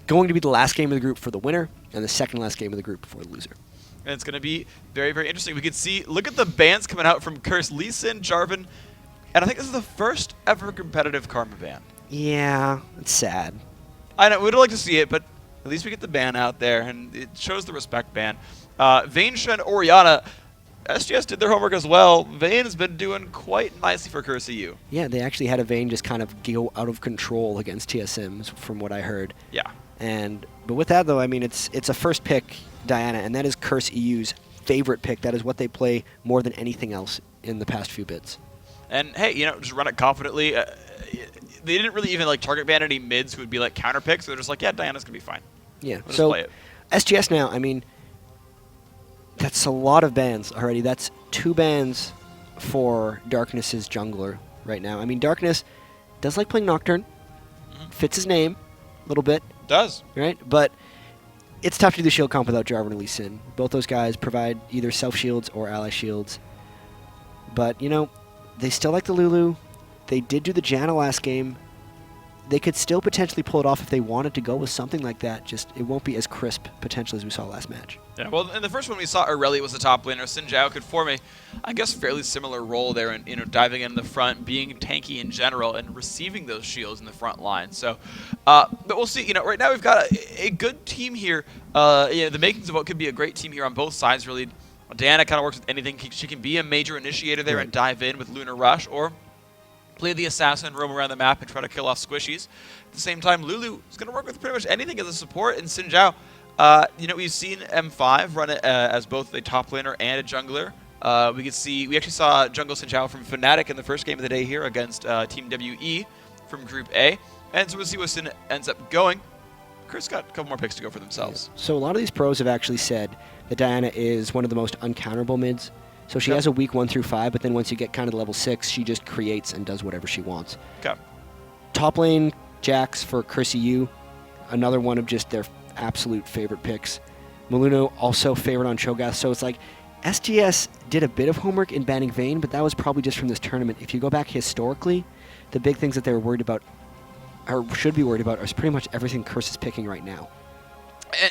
going to be the last game of the group for the winner and the second last game of the group for the loser. And it's going to be very, very interesting. We can see, look at the bans coming out from Curse, Lee Sin, Jarvan, and I think this is the first ever competitive Karma ban. Yeah, it's sad. I know, we'd like to see it, but at least we get the ban out there, and it shows the respect ban. Vayne, Shen, Orianna, SGS did their homework as well. Vayne has been doing quite nicely for Curse EU. Yeah, they actually had a Vayne just kind of go out of control against TSMs, from what I heard. Yeah. But with that, though, I mean, it's a first pick Diana, and that is Curse EU's favorite pick. That is what they play more than anything else in the past few bids. And hey, you know, just run it confidently. They didn't really even like target ban any mids who would be like counter picks. They're just like, yeah, Diana's gonna be fine. Yeah. We'll so just play it. SGS now, I mean, that's a lot of bans already. That's 2 bans for Darkness's jungler right now. I mean, Darkness does like playing Nocturne. Fits his name a little bit. Does. Right? But it's tough to do the shield comp without Jarvan and Lee Sin. Both those guys provide either self-shields or ally shields. But, you know, they still like the Lulu. They did do the Janna last game. They could still potentially pull it off if they wanted to go with something like that. Just, it won't be as crisp, potentially, as we saw last match. Yeah, well, in the first one we saw Aurelia was the top laner. Sin Zhao could form a, I guess, fairly similar role there in, you know, diving in the front, being tanky in general, and receiving those shields in the front line. So, but we'll see. You know, right now we've got a good team here. You know, the makings of what could be a great team here on both sides, really. Diana kind of works with anything. She can be a major initiator there and dive in with Lunar Rush, or play the assassin, roam around the map, and try to kill off squishies. At the same time, Lulu is going to work with pretty much anything as a support, and Sin Zhao, you know, we've seen M5 run it as both a top laner and a jungler. We actually saw Jungle Sin Zhao from Fnatic in the first game of the day here against Team WE from Group A, and so we'll see what Sin ends up going. Chris got a couple more picks to go for themselves. So a lot of these pros have actually said that Diana is one of the most uncounterable mids. So she has a week 1 through 5, but then once you get kind of level 6, she just creates and does whatever she wants. Okay. Top lane, Jax for Curse EU, another one of just their absolute favorite picks. Maluno also favorite on Cho'Gath, so it's like SGS did a bit of homework in banning Vayne, but that was probably just from this tournament. If you go back historically, the big things that they were worried about, or should be worried about, is pretty much everything Curse is picking right now.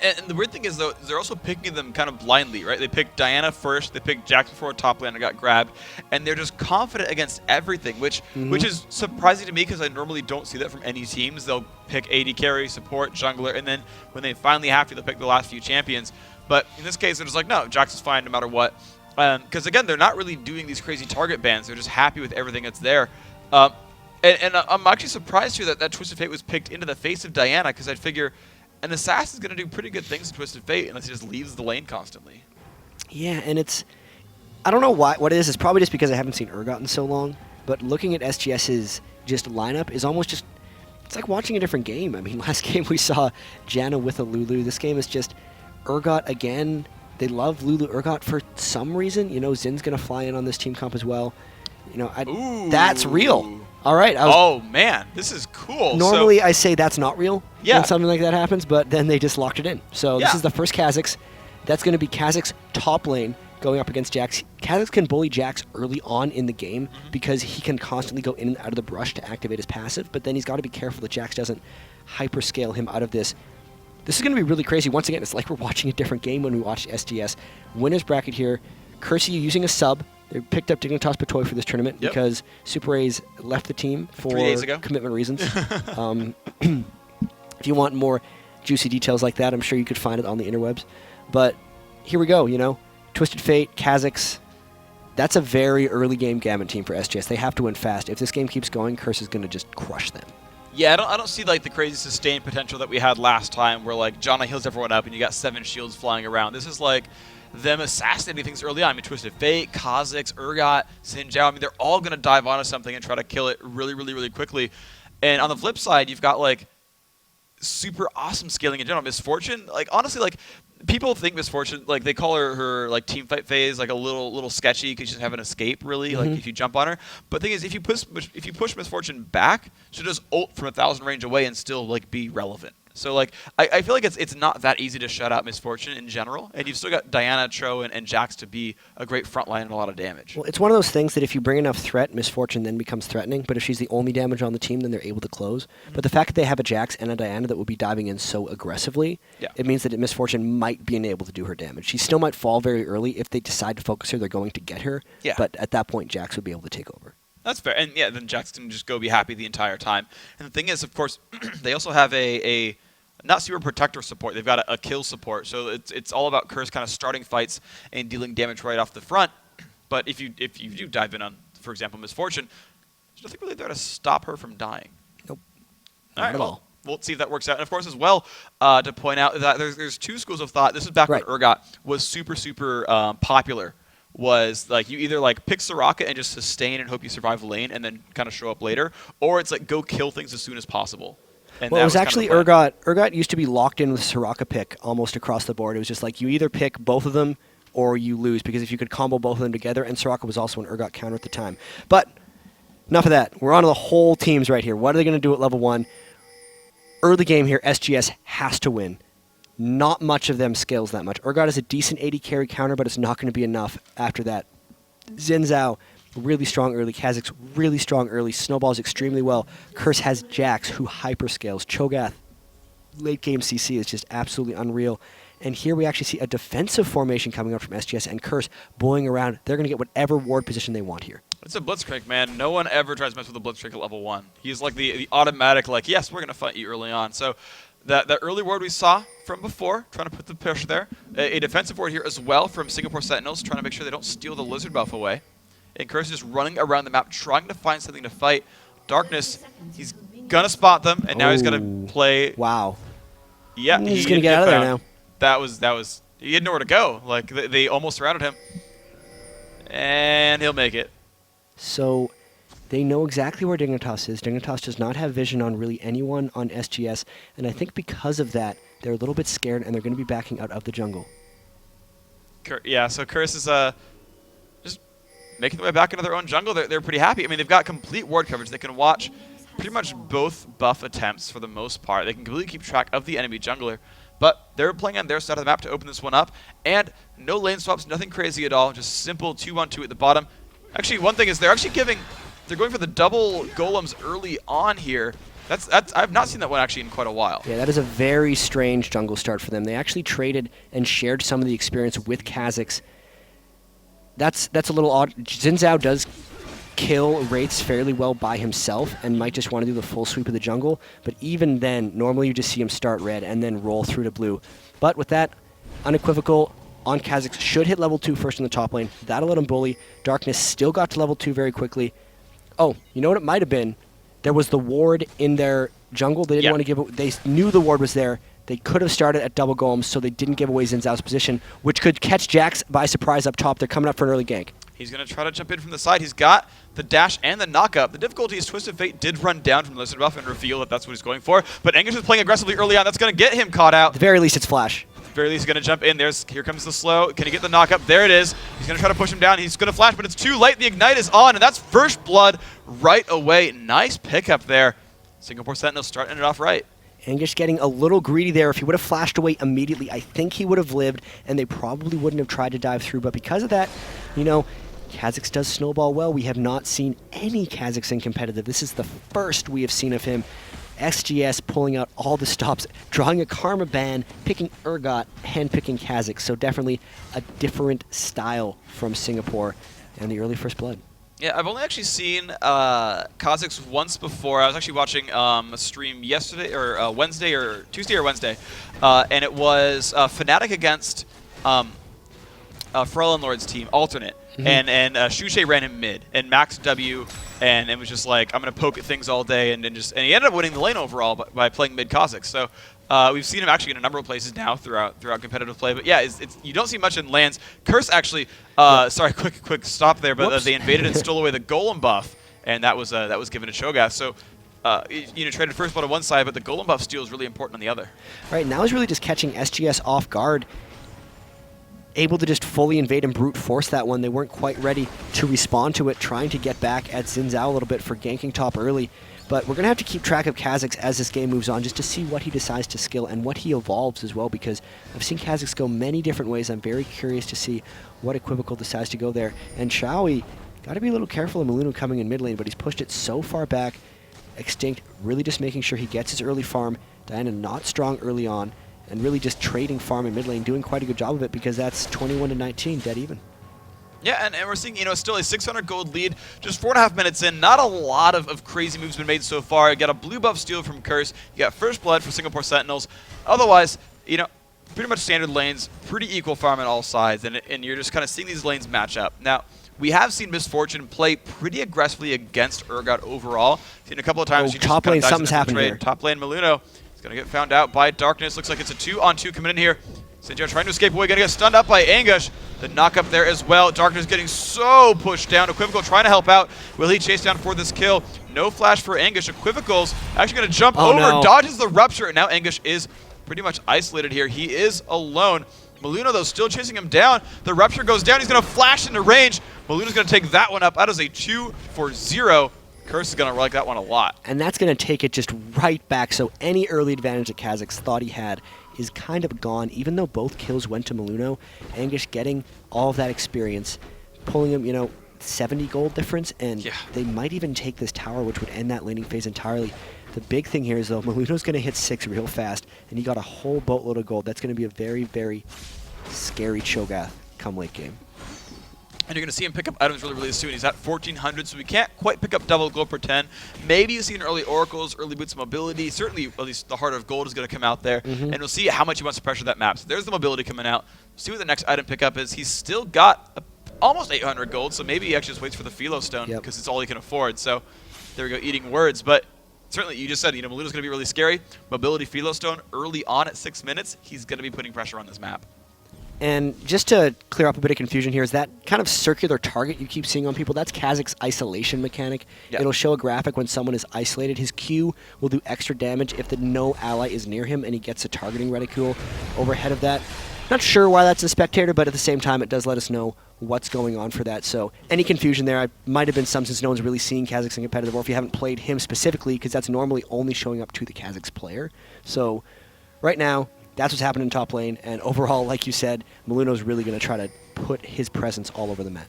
And the weird thing is, though, they're also picking them kind of blindly, right? They picked Diana first, they picked Jax before top lane and got grabbed, and they're just confident against everything, which is surprising to me because I normally don't see that from any teams. They'll pick AD carry, support, jungler, and then when they finally have to, they'll pick the last few champions. But in this case, they're just like, no, Jax is fine no matter what. Because, again, they're not really doing these crazy target bans. They're just happy with everything that's there. And I'm actually surprised here that Twisted Fate was picked into the face of Diana, because I'd figure an assassin's going to do pretty good things to Twisted Fate unless he just leaves the lane constantly. Yeah, and it's... I don't know what it is. It's probably just because I haven't seen Urgot in so long, but looking at SGS's just lineup is almost just... It's like watching a different game. I mean, last game we saw Janna with a Lulu. This game is just Urgot again. They love Lulu Urgot for some reason. You know, Zin's going to fly in on this team comp as well. You know, that's real. All right. Oh, man. This is cool. Normally, I say that's not real when something like that happens, but then they just locked it in. So this is the first Kha'Zix. That's going to be Kha'Zix top lane going up against Jax. Kha'Zix can bully Jax early on in the game because he can constantly go in and out of the brush to activate his passive, but then he's got to be careful that Jax doesn't hyperscale him out of this. This is going to be really crazy. Once again, it's like we're watching a different game when we watch SGS. Winners bracket here. Curse EU using a sub. They picked up Dignitas Patoy for this tournament because Super A's left the team for 3 days ago. Commitment reasons. If you want more juicy details like that, I'm sure you could find it on the interwebs. But here we go, you know. Twisted Fate, Kha'Zix. That's a very early game Gambit team for SGS. They have to win fast. If this game keeps going, Curse is going to just crush them. Yeah, I don't see like the crazy sustained potential that we had last time where like Janna heals everyone up and you got 7 shields flying around. This is like them assassinating things early on. I mean, Twisted Fate, Kha'Zix, Urgot, Sin Zhao. I mean, they're all going to dive onto something and try to kill it really, really, really quickly. And on the flip side, you've got like super awesome scaling in general. Misfortune, like honestly, like people think Misfortune, like they call her like team fight phase like a little sketchy because she doesn't have an escape really. Like if you jump on her, but the thing is, if you push Misfortune back, she'll just ult from 1,000 range away and still like be relevant. So, like, I feel like it's not that easy to shut out Misfortune in general, and you've still got Diana, Tro, and Jax to be a great front line and a lot of damage. Well, it's one of those things that if you bring enough threat, Misfortune then becomes threatening, but if she's the only damage on the team, then they're able to close. But the fact that they have a Jax and a Diana that will be diving in so aggressively, it means that Misfortune might be able to do her damage. She still might fall very early. If they decide to focus her, they're going to get her. Yeah. But at that point, Jax would be able to take over. That's fair. And, yeah, then Jax can just go be happy the entire time. And the thing is, of course, they also have a not super protector support. They've got a kill support. So it's all about Curse kind of starting fights and dealing damage right off the front. But if you do dive in on, for example, Misfortune, there's nothing really there to stop her from dying. Nope. All right, well, we'll see if that works out. And, of course, as well, to point out that there's two schools of thought. This is back when Urgot was super, super popular. Was like you either like pick Soraka and just sustain and hope you survive lane and then kind of show up later, or it's like go kill things as soon as possible. And well, it was actually Urgot. Urgot used to be locked in with Soraka pick almost across the board. It was just like you either pick both of them or you lose, because if you could combo both of them together, and Soraka was also an Urgot counter at the time. But enough of that. We're on to the whole teams right here. What are they going to do at level 1? Early game here, SGS has to win. Not much of them scales that much. Urgot is a decent 80 carry counter, but it's not going to be enough after that. Xin Zhao, really strong early. Kha'Zix, really strong early. Snowballs extremely well. Curse has Jax, who hyperscales. Cho'Gath, late game CC is just absolutely unreal. And here we actually see a defensive formation coming up from SGS, and Curse bullying around. They're going to get whatever ward position they want here. It's a Blitzcrank, man. No one ever tries to mess with a Blitzcrank at level 1. He's like the automatic, like, yes, we're going to fight you early on. So that early ward we saw from before, trying to put the push there. A defensive ward here as well from Singapore Sentinels, trying to make sure they don't steal the Lizard buff away. And Curse is just running around the map, trying to find something to fight. Darkness, he's going to spot them, and now he's going to play. Wow. Yeah, he's going to get out of there now. That was, he had nowhere to go. Like, they almost surrounded him. And he'll make it. So they know exactly where Dignitas is. Dignitas does not have vision on really anyone on SGS, and I think because of that, they're a little bit scared, and they're going to be backing out of the jungle. Yeah, so Curse is just making their way back into their own jungle. They're pretty happy. I mean, they've got complete ward coverage. They can watch pretty much both buff attempts for the most part. They can completely keep track of the enemy jungler. But they're playing on their side of the map to open this one up. And no lane swaps, nothing crazy at all. Just simple 2-1-2 at the bottom. Actually, one thing is they're going for the double golems early on here. I've not seen that one actually in quite a while. Yeah, that is a very strange jungle start for them. They actually traded and shared some of the experience with Kha'Zix. That's a little odd. Xin Zhao does kill rates fairly well by himself and might just want to do the full sweep of the jungle. But even then, normally you just see him start red and then roll through to blue. But with that, unequivocal on Kha'Zix should hit level 2 first in the top lane. That'll let him bully. Darkness still got to level 2 very quickly. Oh, you know what it might have been? There was the ward in their jungle. They didn't want to give it. They knew the ward was there. They could have started at double golems, so they didn't give away Xin Zhao's position, which could catch Jax by surprise up top. They're coming up for an early gank. He's going to try to jump in from the side. He's got the dash and the knock-up. The difficulty is Twisted Fate did run down from Lizard buff and reveal that that's what he's going for. But Angus is playing aggressively early on. That's going to get him caught out. At the very least, it's Flash. At the very least, he's going to jump in. Here comes the slow. Can he get the knock-up? There it is. He's going to try to push him down. He's going to flash, but it's too late. The Ignite is on, and that's first blood right away. Nice pickup there. Singapore Sentinels starting it off right. Angus getting a little greedy there. If he would have flashed away immediately, I think he would have lived, and they probably wouldn't have tried to dive through. But because of that, you know, Kha'Zix does snowball well. We have not seen any Kha'Zix in competitive. This is the first we have seen of him. SGS pulling out all the stops, drawing a Karma ban, picking Urgot, handpicking Kha'Zix. So definitely a different style from Singapore and the early first blood. Yeah, I've only actually seen Kha'Zix once before. I was actually watching a stream yesterday, or Wednesday, or Tuesday or Wednesday, and it was Fnatic against Pharrell and Lord's team, alternate. Mm-hmm. And Shuche ran him mid, and Max W, and it was just like, I'm going to poke at things all day, and he ended up winning the lane overall by playing mid Kha'Zix. So we've seen him actually in a number of places now throughout competitive play. But yeah, you don't see much in lands. Curse actually, sorry, quick stop there, but they invaded and stole away the Golem buff, and that was given to Cho'Gath. So traded first blood on one side, but the Golem buff steal is really important on the other. Right, now he's really just catching SGS off guard, able to just fully invade and brute force that one. They weren't quite ready to respond to it, trying to get back at Xin Zhao a little bit for ganking top early. But we're going to have to keep track of Kha'Zix as this game moves on just to see what he decides to skill and what he evolves as well, because I've seen Kha'Zix go many different ways. I'm very curious to see what Equivocal decides to go there. And Chowie, got to be a little careful of Maluno coming in mid lane, but he's pushed it so far back. Extinct really just making sure he gets his early farm. Diana not strong early on, and really just trading farm in mid lane, doing quite a good job of it because that's 21-19, dead even. Yeah, and we're seeing, still a 600 gold lead, just 4.5 minutes in. Not a lot of crazy moves been made so far. You got a blue buff steal from Curse. You got first blood for Singapore Sentinels. Otherwise, pretty much standard lanes, pretty equal farm on all sides, and you're just kind of seeing these lanes match up. Now, we have seen Misfortune play pretty aggressively against Urgot overall. Seen a couple of times. Top lane, something's happened here. Top lane, Maluno is going to get found out by Darkness. Looks like it's a 2-on-2 coming in here. Sinjar trying to escape away, going to get stunned up by Angush. The knock up there as well. Darkness getting so pushed down. Equivocal trying to help out. Will he chase down for this kill? No flash for Angush. Equivocal's actually going to jump over, dodges the rupture, and now Angush is pretty much isolated here. He is alone. Maluno, though, still chasing him down. The rupture goes down. He's going to flash into range. Maluno's going to take that one up. That is a 2-for-0. Curse is going to like that one a lot. And that's going to take it just right back. So any early advantage that Kha'Zix thought he had is kind of gone, even though both kills went to Maluno. Angush getting all of that experience, pulling him, 70 gold difference, and they might even take this tower, which would end that laning phase entirely. The big thing here is, though, Maluno's going to hit 6 real fast, and he got a whole boatload of gold. That's going to be a very, very scary Cho'Gath come late game. And you're going to see him pick up items really, really soon. He's at 1,400, so we can't quite pick up double gold per 10. Maybe you see an early oracles, early boots of mobility. Certainly, at least the heart of gold is going to come out there. And we'll see how much he wants to pressure that map. So there's the mobility coming out. See what the next item pickup is. He's still got almost 800 gold, so maybe he actually just waits for the Philo Stone because it's all he can afford. So there we go, eating words. But certainly, you just said, Maluno's going to be really scary. Mobility Philo Stone early on at 6 minutes. He's going to be putting pressure on this map. And just to clear up a bit of confusion here, is that kind of circular target you keep seeing on people, that's Kha'Zix's isolation mechanic. It'll show a graphic when someone is isolated. His Q will do extra damage if no ally is near him, and he gets a targeting reticule overhead of that. Not sure why that's a spectator, but at the same time, it does let us know what's going on for that. So any confusion there, might have been some since no one's really seen Kha'Zix in competitive, or if you haven't played him specifically, because that's normally only showing up to the Kha'Zix player. So right now, that's what's happening in top lane, and overall, like you said, Maluno's really going to try to put his presence all over the map.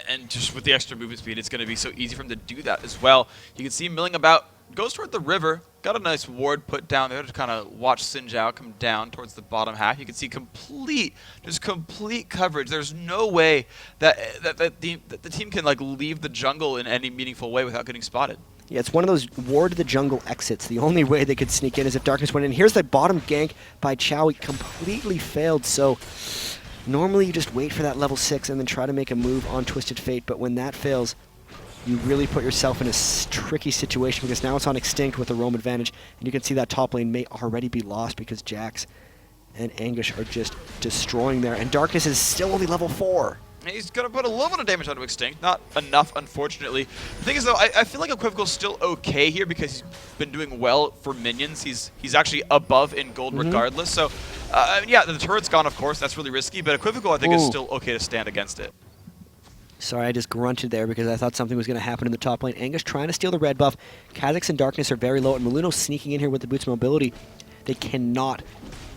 And just with the extra movement speed, it's going to be so easy for him to do that as well. You can see him milling about, goes toward the river, got a nice ward put down there to kind of watch Xin Zhao come down towards the bottom half. You can see complete coverage. There's no way that the team can leave the jungle in any meaningful way without getting spotted. Yeah, it's one of those ward the jungle exits. The only way they could sneak in is if Darkness went in. Here's the bottom gank by Chowie, completely failed. So normally you just wait for that level 6 and then try to make a move on Twisted Fate, but when that fails, you really put yourself in a tricky situation because now it's on Extinct with a roam advantage, and you can see that top lane may already be lost because Jax and Angush are just destroying there, and Darkness is still only level 4. He's going to put a little bit of damage onto Extinct. Not enough, unfortunately. The thing is, though, I feel like Equivocal's still okay here because he's been doing well for minions. He's actually above in gold regardless. So, yeah, the turret's gone, of course. That's really risky. But Equivocal, I think, is still okay to stand against it. Sorry, I just grunted there because I thought something was going to happen in the top lane. Angush trying to steal the red buff. Kha'Zix and Darkness are very low, and Maluno sneaking in here with the boots mobility. They cannot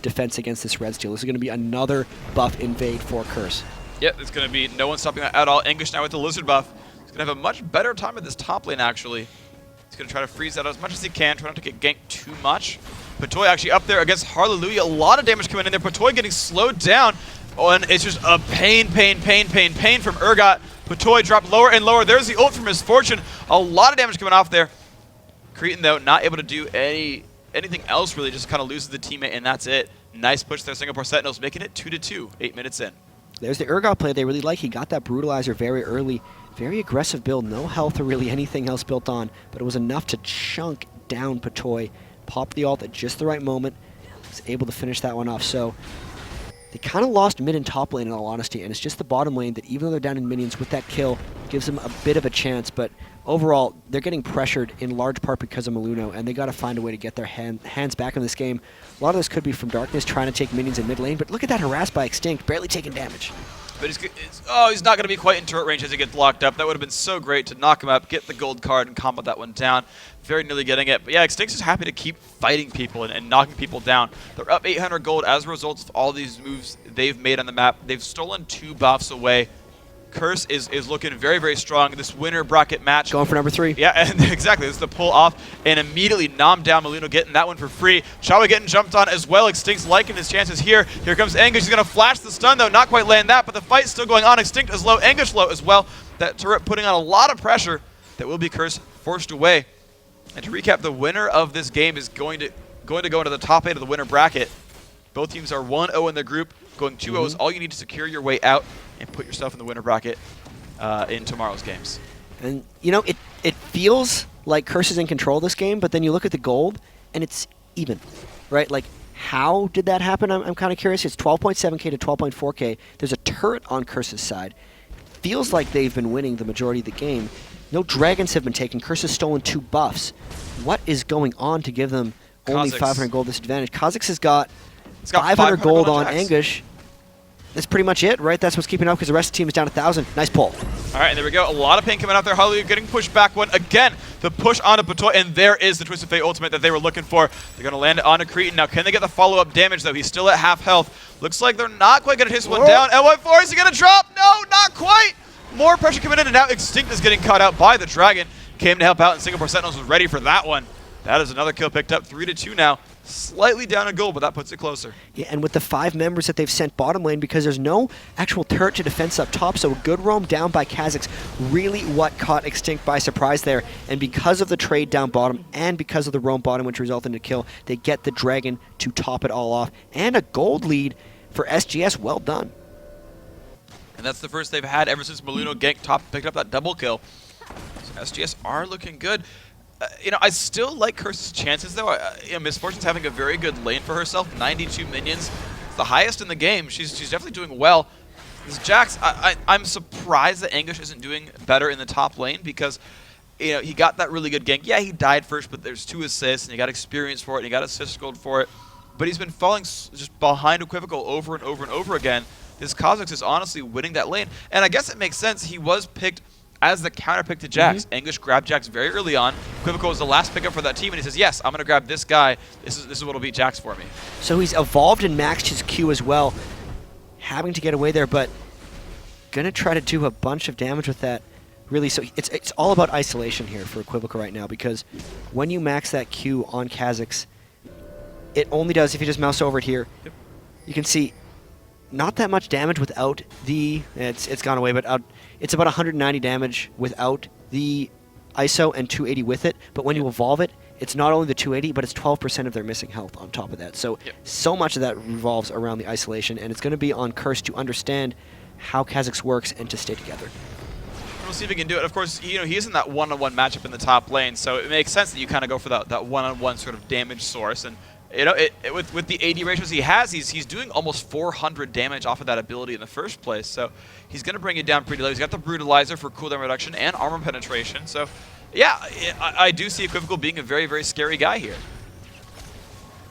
defense against this red steal. This is going to be another buff invade for Curse. Yep, it's going to be no one stopping that at all. Angush now with the Lizard buff. He's going to have a much better time at this top lane, actually. He's going to try to freeze that as much as he can, try not to get ganked too much. Patoy actually up there against Hallelujah. A lot of damage coming in there. Patoy getting slowed down. Oh, and it's just a pain from Urgot. Patoy dropped lower and lower. There's the ult from Misfortune. A lot of damage coming off there. Cretan, though, not able to do anything else, really. Just kind of loses the teammate, and that's it. Nice push there, Singapore Sentinels, making it 2-2, 8 minutes in. There's the Urgot play they really like. He got that Brutalizer very early. Very aggressive build. No health or really anything else built on, but it was enough to chunk down Patoy. Popped the ult at just the right moment. Was able to finish that one off. So they kind of lost mid and top lane in all honesty, and it's just the bottom lane that even though they're down in minions with that kill, gives them a bit of a chance, but overall, they're getting pressured in large part because of Maluno, and they got to find a way to get their hands back in this game. A lot of this could be from Darkness trying to take minions in mid lane, but look at that harass by Extinct, barely taking damage. But he's not going to be quite in turret range as he gets locked up. That would have been so great to knock him up, get the gold card, and combo that one down. Very nearly getting it. But yeah, Extinct is happy to keep fighting people and knocking people down. They're up 800 gold as a result of all these moves they've made on the map. They've stolen 2 buffs away. Curse is looking very, very strong. This winner bracket match. Going for number 3. Yeah, and exactly. This is the pull off and immediately nom down Molino, getting that one for free. Shawi getting jumped on as well. Extinct's liking his chances here. Here comes Anguish. He's going to flash the stun, though. Not quite land that, but the fight's still going on. Extinct is low. Anguish low as well. That turret putting on a lot of pressure that will be Curse forced away. And to recap, the winner of this game is going to go into the top 8 of the winner bracket. Both teams are 1-0 in their group. Going 2-0 is all you need to secure your way out and put yourself in the winner bracket in tomorrow's games. And, you know, it feels like Curse is in control of this game, but then you look at the gold, and it's even, right? Like, how did that happen? I'm kind of curious. It's 12.7K to 12.4K. There's a turret on Curse's side. Feels like they've been winning the majority of the game. No dragons have been taken. Curse has stolen 2 buffs. What is going on to give them only 500 gold disadvantage? Kha'Zix has got 500 gold on Anguish. That's pretty much it, right? That's what's keeping up because the rest of the team is down 1,000. Nice pull. All right, and there we go. A lot of pain coming out there. Hallelujah getting pushed back one. Again, the push onto Batoy, and there is the Twisted Fate ultimate that they were looking for. They're going to land it onto Cretan. Now, can they get the follow-up damage, though? He's still at half health. Looks like they're not quite going to chase one down. L14, is he going to drop? No, not quite. More pressure coming in, and now Extinct is getting caught out by the Dragon. Came to help out, and Singapore Sentinels was ready for that one. That is another kill picked up. 3-2 now. Slightly down a goal, but that puts it closer. Yeah, and with the 5 members that they've sent bottom lane, because there's no actual turret to defense up top, so a good roam down by Kha'Zix, really what caught Extinct by surprise there. And because of the trade down bottom, and because of the roam bottom, which resulted in a kill, they get the Dragon to top it all off. And a gold lead for SGS, well done. And that's the first they've had ever since Molino picked up that double kill. So SGS are looking good. You know, I still like Curse's chances, though. You know, Misfortune's having a very good lane for herself. 92 minions. It's the highest in the game. She's definitely doing well. This Jax, I'm surprised that Anguish isn't doing better in the top lane because, you know, he got that really good gank. Yeah, he died first, but there's 2 assists, and he got experience for it, and he got assist gold for it. But he's been falling just behind Equivocal over and over and over again. This Kha'Zix is honestly winning that lane. And I guess it makes sense. He was picked as the counter pick to Jax. Anguish grabbed Jax very early on. Equivocal was the last pickup for that team, and he says, yes, I'm going to grab this guy. This is what will beat Jax for me. So he's evolved and maxed his Q as well, having to get away there, but going to try to do a bunch of damage with that. Really, so it's all about isolation here for Equivocal right now, because when you max that Q on Kha'Zix, it only does, if you just mouse over it here, you can see not that much damage without the, it's gone away, but it's about 190 damage without the ISO and 280 with it. But when you evolve it, it's not only the 280, but it's 12% of their missing health on top of that. So, so much of that revolves around the isolation, and it's going to be on Curse to understand how Kha'Zix works and to stay together. We'll see if he can do it. Of course, you know, he is in that one-on-one matchup in the top lane, so it makes sense that you kind of go for that one-on-one sort of damage source. And you know, with the AD ratios he has, he's doing almost 400 damage off of that ability in the first place. So he's going to bring it down pretty low. He's got the Brutalizer for cooldown reduction and armor penetration. So yeah, I do see Equivocal being a very, very scary guy here.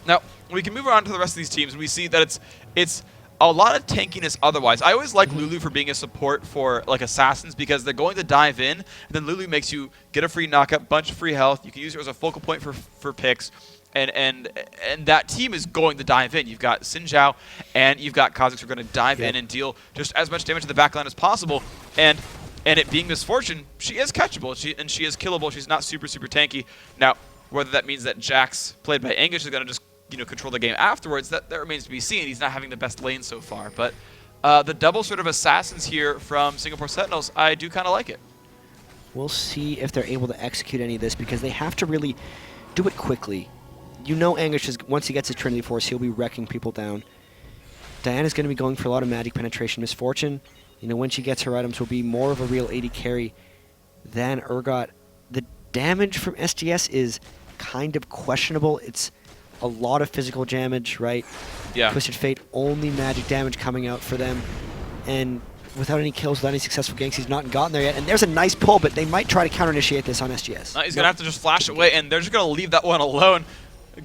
Now, we can move on to the rest of these teams, and we see that it's a lot of tankiness otherwise. I always like Lulu for being a support for like assassins because they're going to dive in, and then Lulu makes you get a free knockup, bunch of free health. You can use her as a focal point for picks. And that team is going to dive in. You've got Xin Zhao and you've got Kha'Zix who are going to dive in and deal just as much damage to the backline as possible. And it being Misfortune, she is catchable and she is killable. She's not super, super tanky. Now, whether that means that Jax, played by Anguish, is going to just control the game afterwards, that remains to be seen. He's not having the best lane so far. But the double sort of assassins here from Singapore Sentinels, I do kind of like it. We'll see if they're able to execute any of this because they have to really do it quickly. You know Anguish, once he gets his Trinity Force, he'll be wrecking people down. Diana's going to be going for a lot of magic penetration. Misfortune, when she gets her items, will be more of a real AD carry than Urgot. The damage from SGS is kind of questionable. It's a lot of physical damage, right? Yeah. Twisted Fate, only magic damage coming out for them. And without any kills, without any successful ganks, he's not gotten there yet. And there's a nice pull, but they might try to counter-initiate this on SGS. He's going to have to just flash away, and they're just going to leave that one alone.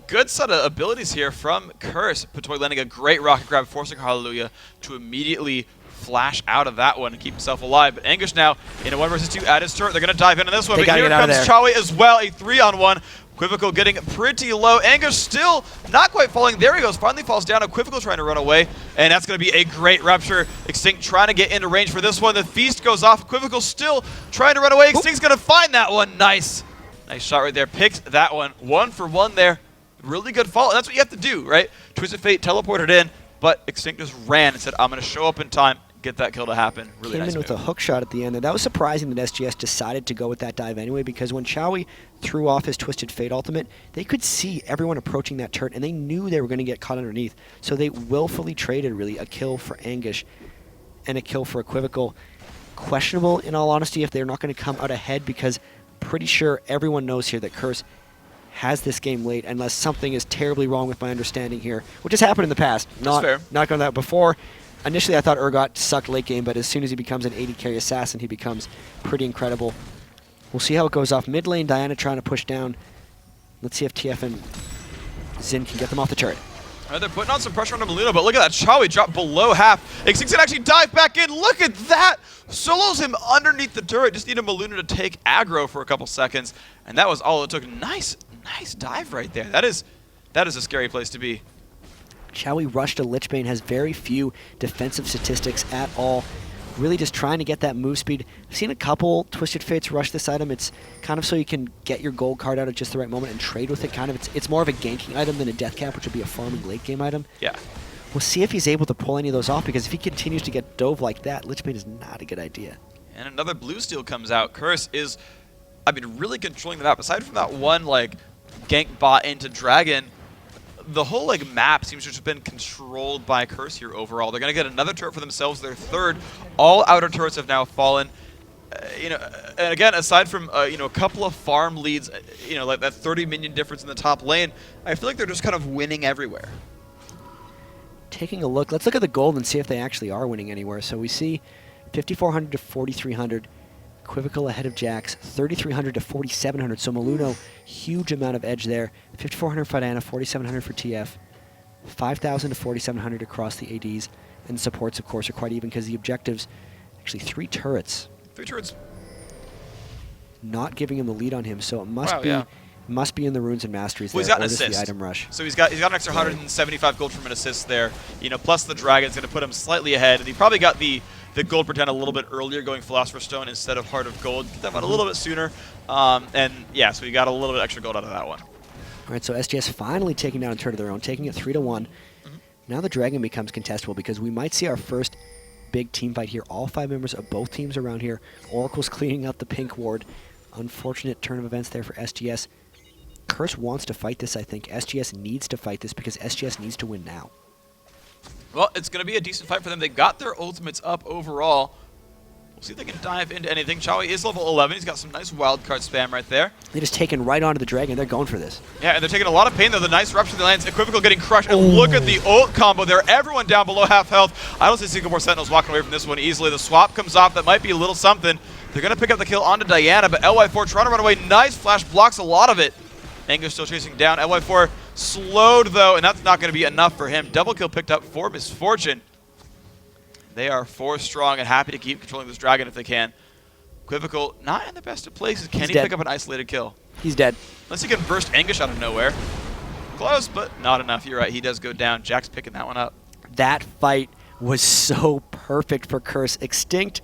Good set of abilities here from Curse. Patoy landing a great rocket grab, forcing Hallelujah to immediately flash out of that one and keep himself alive. But Anguish now in a 1 versus 2 at his turret. They're going to dive into this one. But here comes Chawi as well, a 3-on-1. Equivocal getting pretty low. Anguish still not quite falling. There he goes. Finally falls down. Equivocal trying to run away. And that's going to be a great rupture. Extinct trying to get into range for this one. The feast goes off. Equivocal still trying to run away. Extinct's going to find that one. Nice. Nice shot right there. Picks that one. 1 for 1 there. Really good fall. And that's what you have to do, right? Twisted Fate teleported in, but Extinct just ran and said, I'm going to show up in time. Get that kill to happen. Really Came nice in with move. a hook shot at the end. And that was surprising that SGS decided to go with that dive anyway, because when Chawi threw off his Twisted Fate ultimate, they could see everyone approaching that turret, and they knew they were going to get caught underneath. So they willfully traded, really, a kill for Anguish and a kill for Equivocal. Questionable, in all honesty, if they're not going to come out ahead, because pretty sure everyone knows here that Curse has this game late, unless something is terribly wrong with my understanding here, which has happened in the past. Not going that before. Initially, I thought Urgot sucked late game, but as soon as he becomes an 80 carry assassin, he becomes pretty incredible. We'll see how it goes off. Mid lane, Diana trying to push down. Let's see if TF and Xin can get them off the turret. They're putting on some pressure on Melino, but look at that. Chawi drop below half. Extinct can actually dive back in. Look at that. Solos him underneath the turret. Just needed Melino to take aggro for a couple seconds, and that was all it took. Nice dive right there. That is a scary place to be. Chawi rushed to Lichbane, has very few defensive statistics at all. Really just trying to get that move speed. I've seen a couple Twisted Fates rush this item. It's kind of so you can get your gold card out at just the right moment and trade with it. Kind of, it's more of a ganking item than a death cap, which would be a farming late game item. Yeah. We'll see if he's able to pull any of those off, because if he continues to get dove like that, Lichbane is not a good idea. And another blue steal comes out. Curse is, really controlling the map. Aside from that one, gank bot into Dragon, the whole map seems to have been controlled by Curse here overall. They're going to get another turret for themselves, their third. All outer turrets have now fallen. And again, aside from a couple of farm leads, like that 30 minion difference in the top lane, I feel like they're just kind of winning everywhere. Taking a look, let's look at the gold and see if they actually are winning anywhere. So we see 5,400 to 4,300. Equivocal ahead of Jax, 3,300 to 4,700. So Melino, huge amount of edge there. 5,400 for Diana, 4,700 for TF. 5,000 to 4,700 across the ADs. And the supports, of course, are quite even, because the objectives, actually 3 turrets. 3 turrets. Not giving him the lead on him, so it must be in the runes and masteries. Well, there, he's got an assist. The item rush. So he's got an extra 175 gold from an assist there. Plus the Dragon's going to put him slightly ahead, and he probably got the gold pretend a little bit earlier, going Philosopher's Stone instead of Heart of Gold. Get them out a little bit sooner. So we got a little bit extra gold out of that one. All right, so SGS finally taking down a turret of their own, taking it 3-1. Now the Dragon becomes contestable, because we might see our first big team fight here. All 5 members of both teams around here. Oracle's cleaning up the pink ward. Unfortunate turn of events there for SGS. Curse wants to fight this, I think. SGS needs to fight this, because SGS needs to win now. Well, it's going to be a decent fight for them. They got their ultimates up overall. We'll see if they can dive into anything. Chawi is level 11. He's got some nice wild card spam right there. They just taken right onto the Dragon. They're going for this. Yeah, and they're taking a lot of pain, though. The nice rupture of the lands. Equivocal getting crushed. And look at the ult combo there. Everyone down below half health. I don't see Singapore Sentinels walking away from this one easily. The swap comes off. That might be a little something. They're going to pick up the kill onto Diana, but LY4 trying to run away. Nice flash blocks a lot of it. Anguish still chasing down. LY4 slowed, though, and that's not going to be enough for him. Double kill picked up for Misfortune. They are 4 strong and happy to keep controlling this Dragon if they can. Equivocal, not in the best of places. Can he pick up an isolated kill? He's dead. Unless he can burst Anguish out of nowhere. Close, but not enough. You're right, he does go down. Jack's picking that one up. That fight was so perfect for Curse. Extinct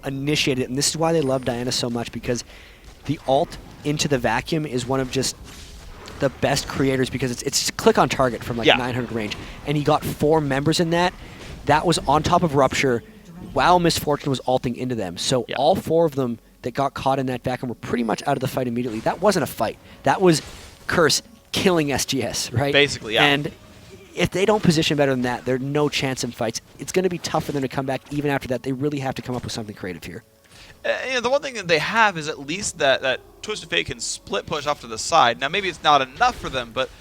initiated it, and this is why they love Diana so much, because the ult into the vacuum is one of just the best creators, because it's just click on target from 900 range. And he got 4 members in that. That was on top of Rupture while Misfortune was ulting into them. So all 4 of them that got caught in that vacuum were pretty much out of the fight immediately. That wasn't a fight. That was Curse killing SGS, right? Basically, yeah. And if they don't position better than that, there's no chance in fights. It's going to be tough for them to come back even after that. They really have to come up with something creative here. The one thing that they have is at least that Twisted Fate can split push off to the side. Now, maybe it's not enough for them, but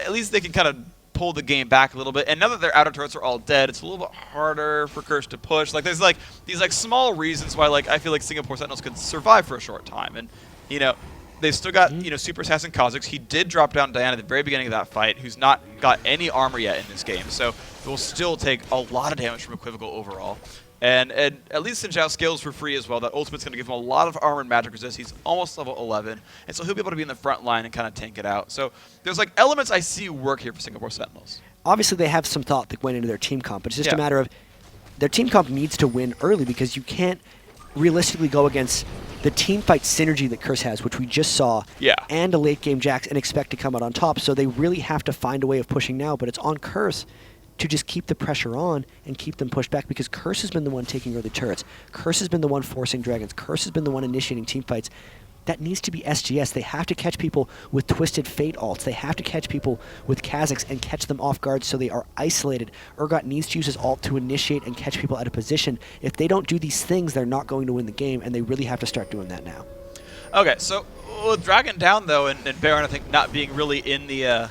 at least they can kind of pull the game back a little bit. And now that their outer turrets are all dead, it's a little bit harder for Curse to push. There's these small reasons why I feel like Singapore Sentinels could survive for a short time. And they've still got Super Assassin Kha'Zix. He did drop down Diana at the very beginning of that fight, who's not got any armor yet in this game, so it will still take a lot of damage from Equivocal overall. And at least Xin Zhao scales for free as well. That ultimate's going to give him a lot of armor and magic resist. He's almost level 11, and so he'll be able to be in the front line and kind of tank it out. So there's like elements I see work here for Singapore Sentinels. Obviously, they have some thought that went into their team comp, but it's just a matter of their team comp needs to win early because you can't realistically go against the team fight synergy that Curse has, which we just saw, and a late game Jax, and expect to come out on top. So they really have to find a way of pushing now, but it's on Curse to just keep the pressure on and keep them pushed back because Curse has been the one taking early turrets. Curse has been the one forcing dragons. Curse has been the one initiating team fights. That needs to be SGS. They have to catch people with Twisted Fate ults. They have to catch people with Kha'Zix and catch them off guard so they are isolated. Urgot needs to use his ult to initiate and catch people out of position. If they don't do these things, they're not going to win the game, and they really have to start doing that now. Okay, so with Dragon down, though, and Baron, I think, not being really in the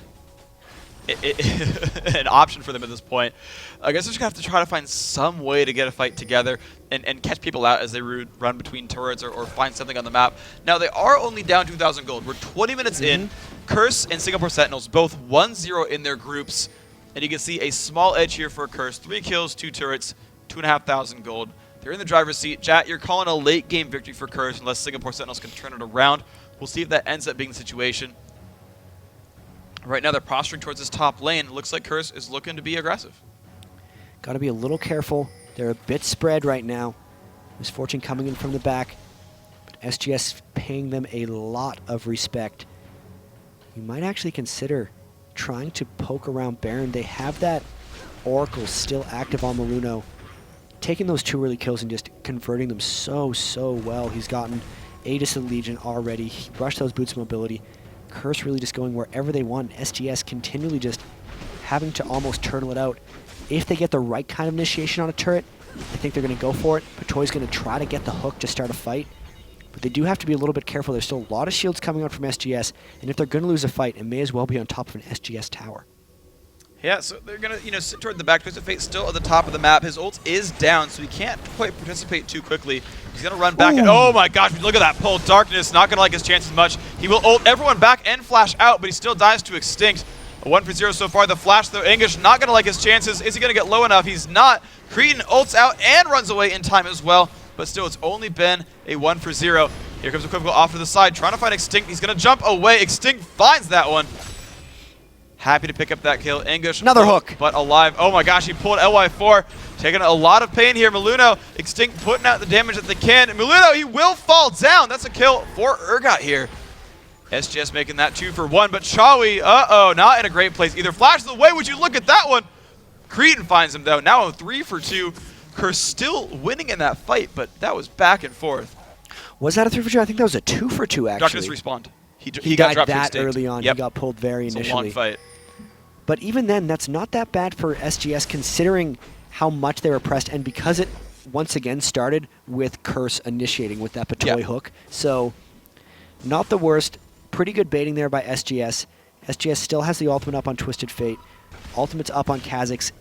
an option for them at this point, I guess they're just going to have to try to find some way to get a fight together and catch people out as they run between turrets or find something on the map. Now, they are only down 2,000 gold. We're 20 minutes in. Curse and Singapore Sentinels both 1-0 in their groups. And you can see a small edge here for Curse. 3 kills, 2 turrets, 2,500 gold. They're in the driver's seat. Jat, you're calling a late game victory for Curse unless Singapore Sentinels can turn it around. We'll see if that ends up being the situation. Right now, they're posturing towards this top lane. It looks like Curse is looking to be aggressive. Got to be a little careful. They're a bit spread right now. Misfortune coming in from the back. But SGS paying them a lot of respect. You might actually consider trying to poke around Baron. They have that Oracle still active on Maluno. Taking those 2 early kills and just converting them so well. He's gotten Aegis of the Legion already. He brushed those boots of mobility. Curse really just going wherever they want. SGS continually just having to almost turtle it out. If they get the right kind of initiation on a turret, I think they're going to go for it. Patoy's going to try to get the hook to start a fight. But they do have to be a little bit careful. There's still a lot of shields coming out from SGS, and if they're going to lose a fight, it may as well be on top of an SGS tower. Yeah, so they're going to sit toward the back. Twisted Fate still at the top of the map. His ult is down, so he can't quite participate too quickly. He's going to run back. And, oh my gosh, look at that pull. Darkness, not going to like his chances much. He will ult everyone back and flash out, but he still dies to Extinct. A 1-for-0 so far. The flash, though, English not going to like his chances. Is he going to get low enough? He's not. Cretan ults out and runs away in time as well. But still, it's only been a 1-for-0. Here comes Equivocal off to the side, trying to find Extinct. He's going to jump away. Extinct finds that one. Happy to pick up that kill. English. Another hook. But alive. Oh my gosh, he pulled LY4. Taking a lot of pain here. Maluno, Extinct putting out the damage that they can. Maluno, he will fall down. That's a kill for Urgot here. SGS making that 2-for-1, but Chawi, not in a great place. Either flashes away, would you look at that one? Cretan finds him though, now a 3-for-2. Curse still winning in that fight, but that was back and forth. Was that a 3-for-2? I think that was a 2-for-2 actually. Darkness respawned. He got died dropped that early on. Yep. He got pulled very initially. It's a long fight. But even then, that's not that bad for SGS considering how much they were pressed, and because it once again started with Curse initiating with that Patoy hook. So, not the worst. Pretty good baiting there by SGS. SGS still has the ultimate up on Twisted Fate. Ultimate's up on Kha'Zix.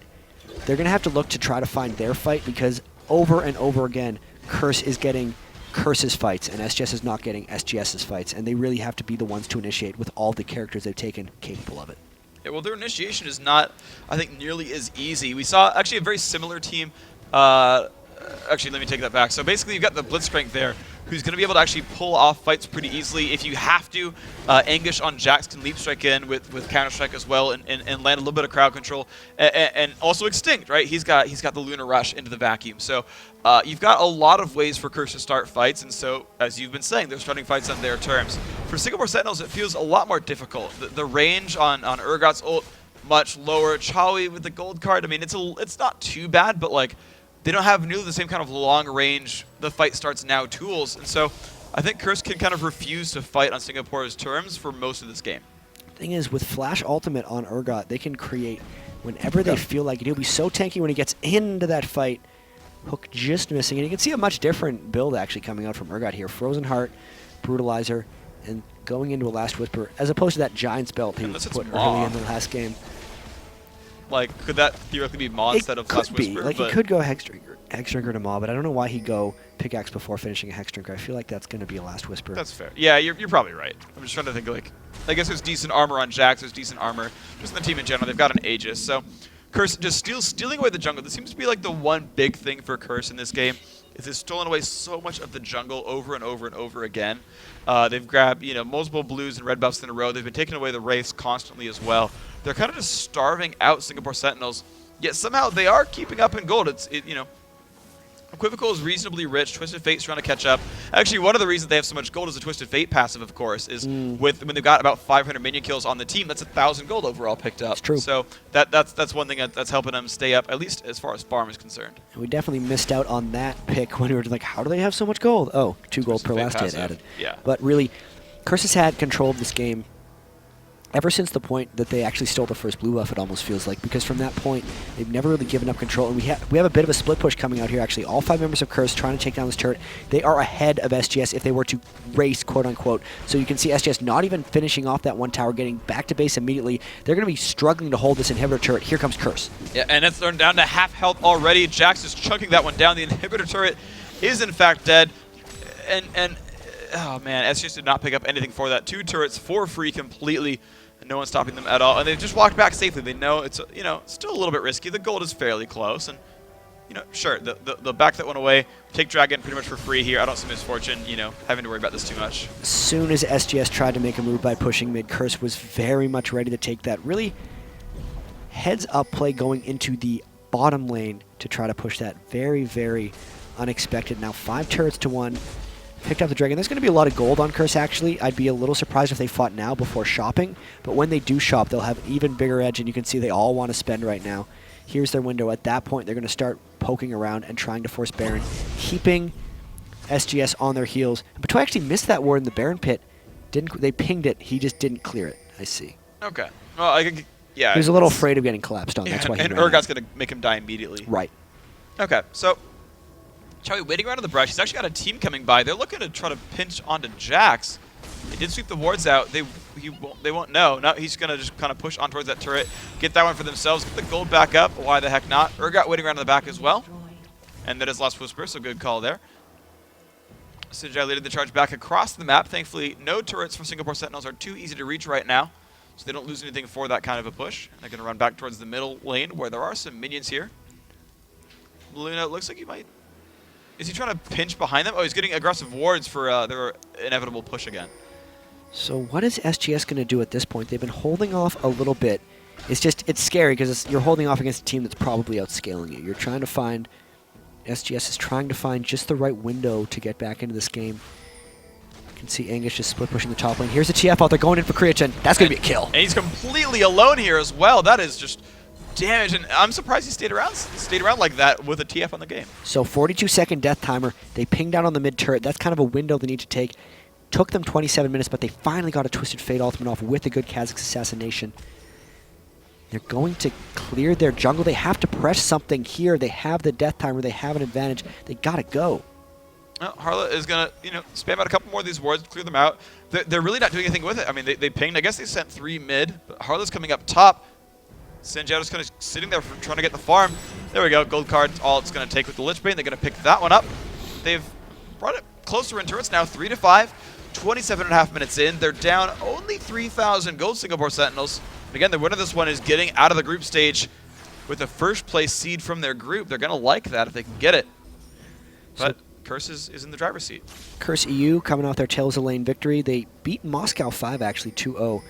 They're going to have to look to try to find their fight because over and over again, Curse is getting Curse's fights and SGS is not getting SGS's fights. And they really have to be the ones to initiate with all the characters they've taken capable of it. Yeah, well, their initiation is not, I think, nearly as easy. We saw actually a very similar team. Actually, let me take that back. So basically, you've got the Blitzcrank there, who's going to be able to actually pull off fights pretty easily. If you have to, Anguish on Jax can leap strike in with Counter-Strike as well and land a little bit of crowd control. And also Extinct, right? He's got the Lunar Rush into the vacuum. So you've got a lot of ways for Curse to start fights. And so, as you've been saying, they're starting fights on their terms. For Singapore Sentinels, it feels a lot more difficult. The range on Urgot's ult, much lower. Chawi with the gold card, I mean, it's not too bad, but like, they don't have nearly the same kind of long range, the fight starts now tools. And so I think Curse can kind of refuse to fight on Singapore's terms for most of this game. Thing is, with Flash Ultimate on Urgot, they can create whenever they feel like it. He'll be so tanky when he gets into that fight. Hook just missing. And you can see a much different build actually coming out from Urgot here. Frozen Heart, Brutalizer, and going into a Last Whisper, as opposed to that Giant's Belt he put early in the last game. Like, could that theoretically be Maw instead of Last Whisper? Like, he could go Hexdrinker to Maw, but I don't know why he'd go Pickaxe before finishing a Hexdrinker. I feel like that's going to be a Last Whisper. That's fair. Yeah, you're probably right. I'm just trying to think, like, I guess there's decent armor on Jax, there's decent armor just in the team in general. They've got an Aegis, so Curse just stealing away the jungle. This seems to be like the one big thing for Curse in this game. Is they've stolen away so much of the jungle over and over and over again. They've grabbed, you know, multiple blues and red buffs in a row. They've been taking away the wraiths constantly as well. They're kind of just starving out Singapore Sentinels. Yet somehow they are keeping up in gold. You know, Equivocal is reasonably rich. Twisted Fate's trying to catch up. Actually, one of the reasons they have so much gold is the Twisted Fate passive, of course, is when they've got about 500 minion kills on the team, that's 1,000 gold overall picked up. It's true. So that's one thing that's helping them stay up, at least as far as farm is concerned. And we definitely missed out on that pick when we were like, how do they have so much gold? Oh, 2 gold per last hit added. Yeah. But really, Curse has had control of this game ever since the point that they actually stole the first blue buff, it almost feels like, because from that point, they've never really given up control. And we have a bit of a split push coming out here, actually. All 5 members of Curse trying to take down this turret. They are ahead of SGS if they were to race, quote-unquote. So you can see SGS not even finishing off that one tower, getting back to base immediately. They're going to be struggling to hold this inhibitor turret. Here comes Curse. Yeah, and it's thrown down to half health already. Jax is chunking that one down. The inhibitor turret is, in fact, dead. And oh, man, SGS did not pick up anything for that. 2 turrets for free completely. No one's stopping them at all, and they've just walked back safely. They know it's, you know, still a little bit risky. The gold is fairly close, and, you know, sure, the back that went away, take Dragon pretty much for free here. I don't see Misfortune, you know, having to worry about this too much. As soon as SGS tried to make a move by pushing mid, Curse was very much ready to take that really heads-up play going into the bottom lane to try to push that. Very, very unexpected. Now 5 turrets to 1. Picked up the Dragon. There's going to be a lot of gold on Curse, actually. I'd be a little surprised if they fought now before shopping, but when they do shop, they'll have even bigger edge, and you can see they all want to spend right now. Here's their window. At that point, they're going to start poking around and trying to force Baron, keeping SGS on their heels. But I actually missed that ward in the Baron pit. They pinged it. He just didn't clear it. I see. Okay. Well, I think, yeah. He was a little afraid of getting collapsed on. Yeah, that's why he and ran Urgot's going to make him die immediately. Right. Okay, so Chowie waiting around in the brush. He's actually got a team coming by. They're looking to try to pinch onto Jax. They did sweep the wards out. They won't know. Now he's going to just kind of push on towards that turret, get that one for themselves, get the gold back up. Why the heck not? Urgot waiting around in the back as well. And that is Last Whisper, so good call there. Sinjai leading the charge back across the map. Thankfully, no turrets from Singapore Sentinels are too easy to reach right now, so they don't lose anything for that kind of a push. They're going to run back towards the middle lane where there are some minions here. Luna looks like he might... Is he trying to pinch behind them? Oh, he's getting aggressive wards for their inevitable push again. So what is SGS going to do at this point? They've been holding off a little bit. It's scary because you're holding off against a team that's probably outscaling you. You're trying to find... SGS is trying to find just the right window to get back into this game. You can see Angus just split pushing the top lane. Here's the TF out there going in for Creation. That's going to be a kill. And he's completely alone here as well. That is just damage, and I'm surprised he stayed around like that with a TF on the game. So 42-second death timer. They pinged down on the mid turret. That's kind of a window they need to take. Took them 27 minutes, but they finally got a Twisted Fate ultimate off with a good Kha'Zix assassination. They're going to clear their jungle. They have to press something here. They have the death timer. They have an advantage. They got to go. Well, Harla is going to, spam out a couple more of these wards, clear them out. They're really not doing anything with it. I mean, they pinged. I guess they sent 3 mid, but Harla's coming up top. Sinjato's kind of sitting there trying to get the farm. There we go. Gold card's all it's going to take with the Lich Bane. They're going to pick that one up. They've brought it closer in turrets now, 3-5. 27.5 minutes in. They're down only 3,000 gold Singapore Sentinels. And again, the winner of this one is getting out of the group stage with a first place seed from their group. They're going to like that if they can get it. But Curse is in the driver's seat. Curse EU coming off their Tails of Lane victory. They beat Moscow 5 actually 2-0,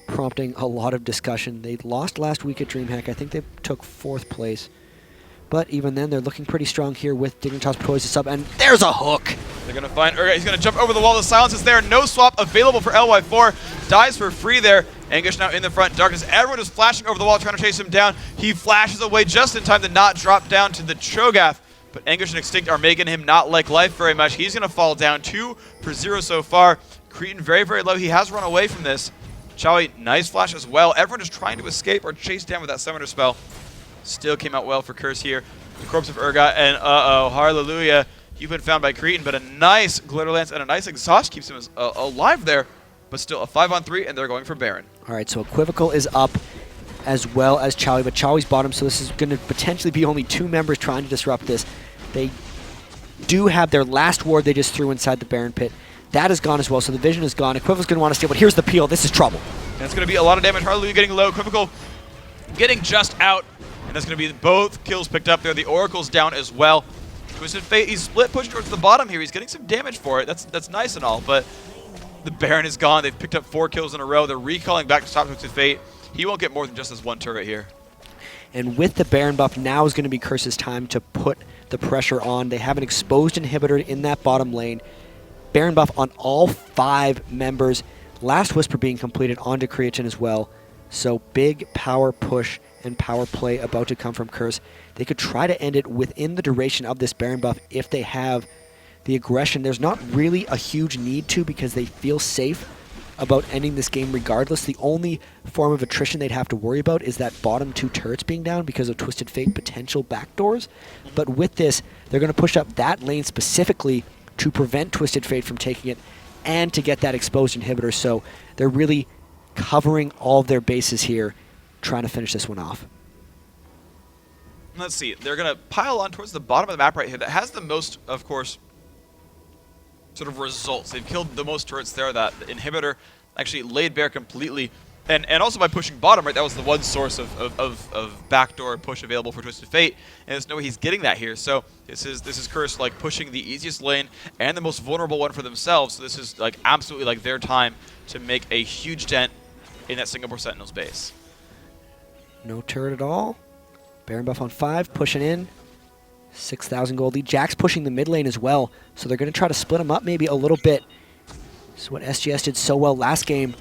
prompting a lot of discussion. They lost last week at DreamHack. I think they took 4th place. But even then, they're looking pretty strong here with Dignitas Poise to sub, and there's a hook! They're going to find Urgot. He's going to jump over the wall. The silence is there. No swap available for LY4. Dies for free there. Anguish now in the front. Darkness. Everyone is flashing over the wall, trying to chase him down. He flashes away just in time to not drop down to the Cho'Gath. But Anguish and Extinct are making him not like life very much. He's going to fall down 2-0 so far. Cretan very, very low. He has run away from this. Chowie, nice flash as well. Everyone is trying to escape or chase down with that summoner spell. Still came out well for Curse here. The corpse of Urgot, and hallelujah. You've been found by Cretan, but a nice Glitter Lance and a nice exhaust keeps him alive there. But still a 5-on-3, and they're going for Baron. All right, so Equivocal is up. as well as Chowie, but Chowie's bottom, so this is going to potentially be only 2 members trying to disrupt this. They do have their last ward they just threw inside the Baron pit. That is gone as well, so the vision is gone. Equivalent's going to want to steal, but here's the peel. This is trouble. And it's going to be a lot of damage. Hallelujah getting low. Equivocal getting just out. And that's going to be both kills picked up there. The Oracle's down as well. Twisted Fate, he's split push towards the bottom here. He's getting some damage for it. That's nice and all, but the Baron is gone. They've picked up 4 kills in a row. They're recalling back to top Twisted Fate. He won't get more than just this 1 turret here. And with the Baron buff, now is going to be Curse's time to put the pressure on. They have an exposed inhibitor in that bottom lane. Baron buff on all 5 members. Last Whisper being completed onto Creatine as well. So big power push and power play about to come from Curse. They could try to end it within the duration of this Baron buff if they have the aggression. There's not really a huge need to because they feel safe about ending this game regardless. The only form of attrition they'd have to worry about is that bottom 2 turrets being down because of Twisted Fate potential backdoors. But with this, they're going to push up that lane specifically to prevent Twisted Fate from taking it and to get that exposed inhibitor. So they're really covering all of their bases here, trying to finish this one off. Let's see. They're going to pile on towards the bottom of the map right here. That has the most, of course, sort of results. They've killed the most turrets there. That the inhibitor actually laid bare completely. And also by pushing bottom, right, that was the one source of backdoor push available for Twisted Fate, and there's no way he's getting that here. So this is Curse like pushing the easiest lane and the most vulnerable one for themselves. So this is like absolutely like their time to make a huge dent in that Singapore Sentinels base. No turret at all. Baron buff on 5, pushing in. 6,000 gold lead. Jack's pushing the mid lane as well, so they're going to try to split them up maybe a little bit. This is what SGS did so well last game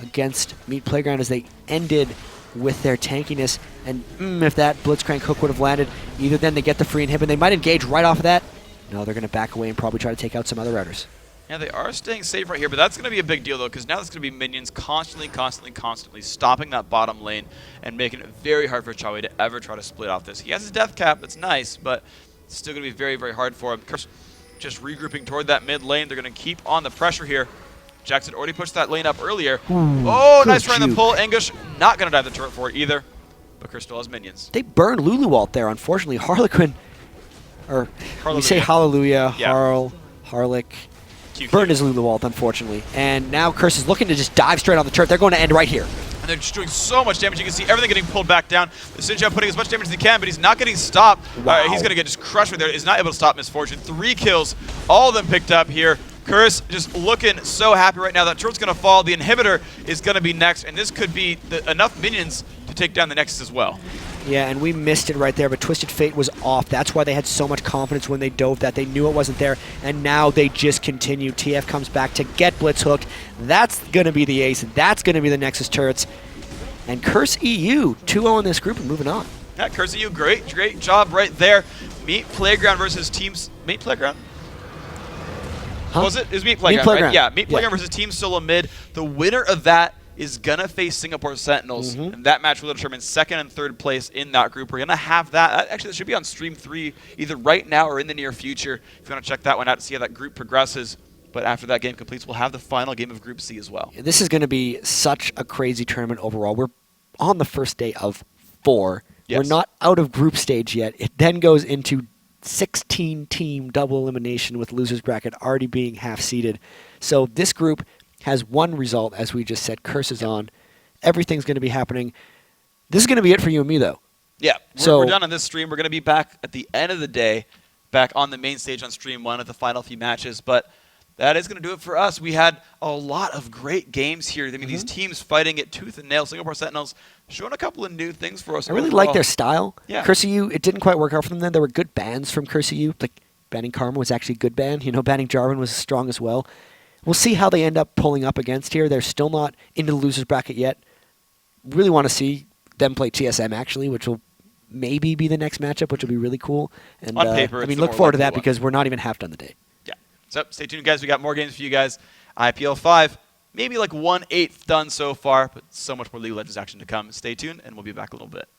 against Meat Playground as they ended with their tankiness. And if that Blitzcrank hook would have landed, either then they get the free inhib and they might engage right off of that. No, they're going to back away and probably try to take out some other routers. Yeah, they are staying safe right here, but that's going to be a big deal, though, because now there's going to be minions constantly stopping that bottom lane and making it very hard for Chowie to ever try to split off this. He has his death cap, that's nice, but it's still going to be very, very hard for him. Just regrouping toward that mid lane. They're going to keep on the pressure here. Jackson already pushed that lane up earlier. Oh, nice try on the pull. Anguish not going to dive the turret for it either, but Chris still has minions. They burned Luluwalt there, unfortunately. Harlequin, or you say Hallelujah, yeah. Harlech. Burned his Luluwalt, unfortunately. And now Curse is looking to just dive straight on the turret. They're going to end right here. And they're just doing so much damage. You can see everything getting pulled back down. The Sinjao putting as much damage as he can, but he's not getting stopped. Wow. He's going to get just crushed right there. He's not able to stop Misfortune. 3 kills, all of them picked up here. Curse just looking so happy right now. That turret's going to fall. The inhibitor is going to be next, and this could be enough minions to take down the Nexus as well. Yeah, and we missed it right there, but Twisted Fate was off. That's why they had so much confidence when they dove that. They knew it wasn't there, and now they just continue. TF comes back to get Blitz hooked. That's going to be the ace. That's going to be the Nexus turrets. And Curse EU, 2-0 in this group and moving on. Yeah, Curse EU, great job right there. Meat Playground versus Teams... Meat Playground? Huh? Was it? It was Meat Playground, right? Yeah, Meat Playground versus Team Solo Mid. The winner of that is going to face Singapore Sentinels, and that match will determine 2nd and 3rd place in that group. We're going to have that. Actually, that should be on Stream 3 either right now or in the near future if you want to check that one out to see how that group progresses. But after that game completes, we'll have the final game of Group C as well. This is going to be such a crazy tournament overall. We're on the first day of 4. Yes. We're not out of group stage yet. It then goes into 16-team double elimination with losers bracket already being half-seeded. So this group has one result, as we just said. Curse is on. Everything's going to be happening. This is going to be it for you and me, though. Yeah, we're done on this stream. We're going to be back at the end of the day, back on the main stage on Stream 1 at the final few matches. But that is going to do it for us. We had a lot of great games here. I mean, these teams fighting it tooth and nail. Singapore Sentinels showing a couple of new things for us. I really like their style. Yeah. Curse EU, it didn't quite work out for them then. There were good bans from Curse EU. Like, banning Karma was actually a good ban. You know, banning Jarvan was strong as well. We'll see how they end up pulling up against here. They're still not into the losers bracket yet. Really want to see them play TSM, actually, which will maybe be the next matchup, which will be really cool. And on paper, I mean, look forward to that because we're not even half done the day. Yeah. So stay tuned, guys. We got more games for you guys. IPL 5, maybe like 1/8 done so far, but so much more League of Legends action to come. Stay tuned, and we'll be back a little bit.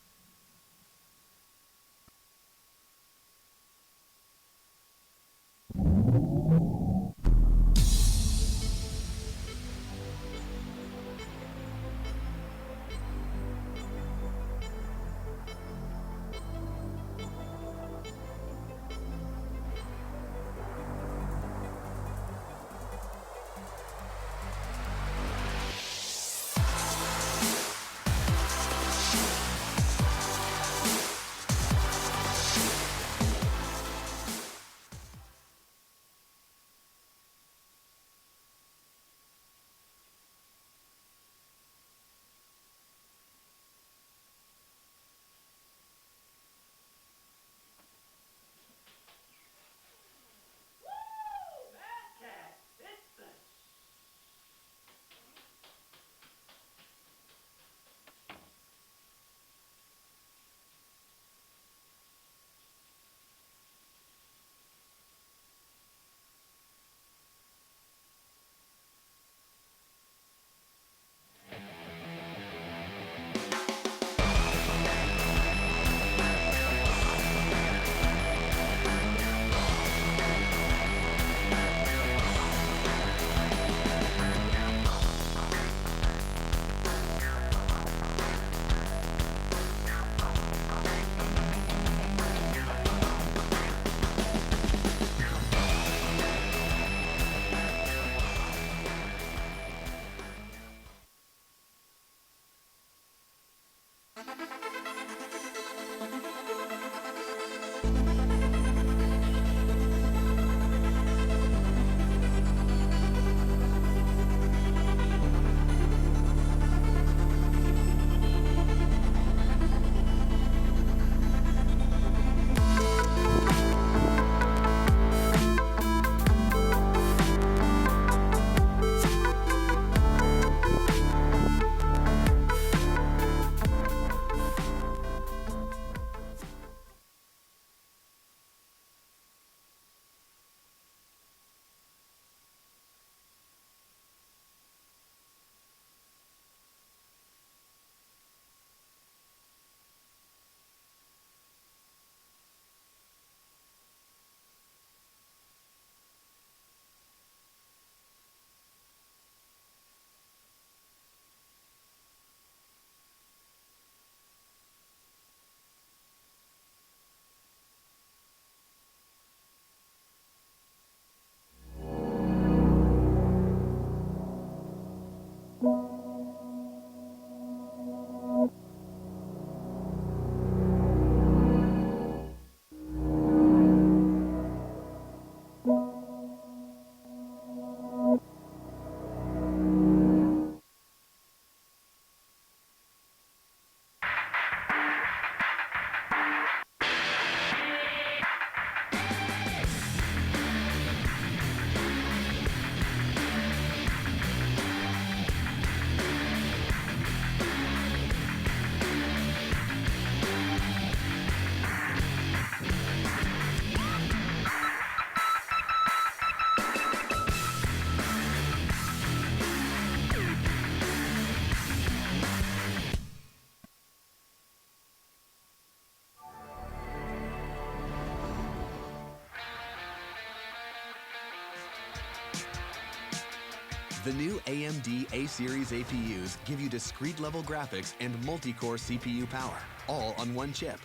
The new AMD A-Series APUs give you discrete-level graphics and multi-core CPU power, all on one chip.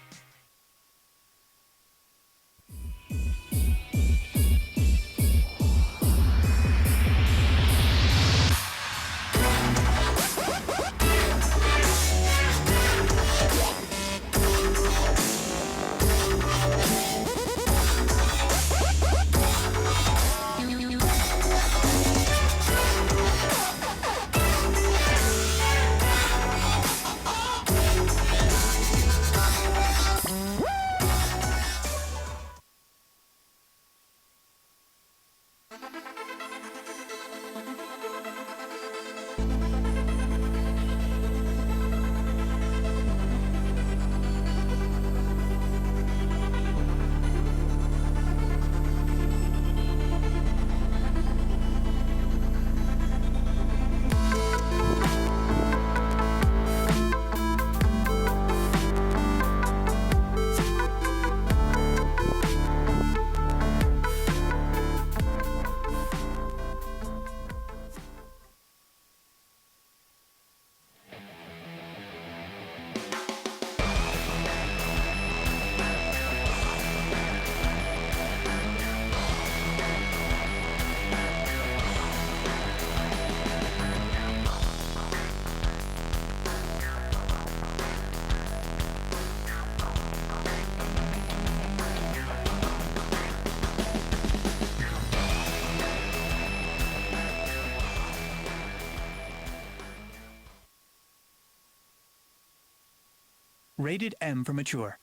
Rated M for mature.